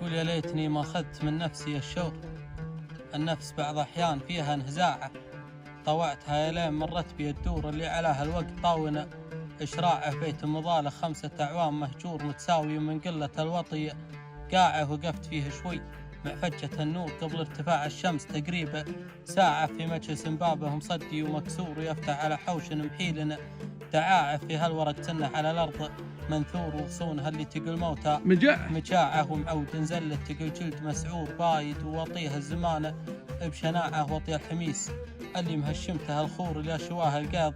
يقول يا ليتني ما أخذت من نفسي الشور. النفس بعض أحيان فيها انهزاعة، طوعتها يا لين مرت بي الدور اللي عليها الوقت طاونة إشراعه. بيت مضاله 5 أعوام مهجور متساوي من قلة الوطي، قاعه وقفت فيه شوي مع فجة النور قبل ارتفاع الشمس تقريبا ساعة، في مجلس بابه مصدي ومكسور ويفتح على حوش محيل دعاعه، في هالورق سنه على الأرض منثور، وغصونها اللي تقل موتى مجاعه، ومعود نزلت تقل جلد مسعور بايد، ووطيها الزمانة بشناعه وطي الحميس اللي مهشمته الخور إلى شواه القاض،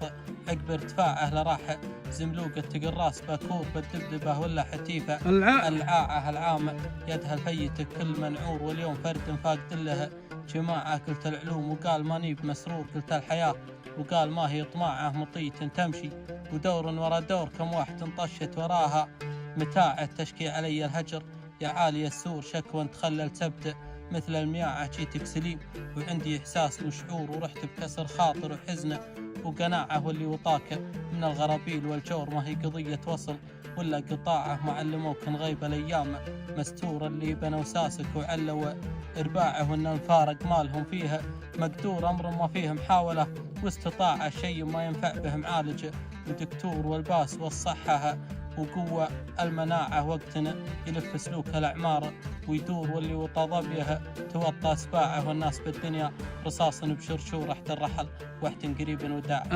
عقب ارتفاعه لراح زملوقة تقل راس باكور بالدبدبة ولا حتيفة العاعه العامة، يدها الفيت كل منعور، واليوم فرد فاقد له جماعة. قلت العلوم وقال ماني بمسرور، قلت الحياة وقال ما هي طماعه، مطية تمشي ودور ورا دور، كم واحد انطشت وراها متاعه، تشكي علي الهجر يا عالي السور، شكوى تخلل سبت مثل المياعة، جيتك سليم وعندي إحساس وشعور، ورحت بكسر خاطر وحزنه وقناعه، واللي وطاك من الغرابيل والجور ما هي قضية وصل ولا قطاعه، ما علموك نغيب الأيام مستور، اللي بنوا ساسك وعلوا إرباعه، وإن الفارق مالهم فيها مقدور، أمر ما فيه محاولة واستطاع، شيء ما ينفع به معالج ودكتور، والباس والصحة وقوة المناعة، وقتنا يلف سلوك الأعمار ويدور، واللي وطى ضبيها توطى أسباعه، والناس بالدنيا رصاص بشرشور، رحت الرحل وحت قريب وداع.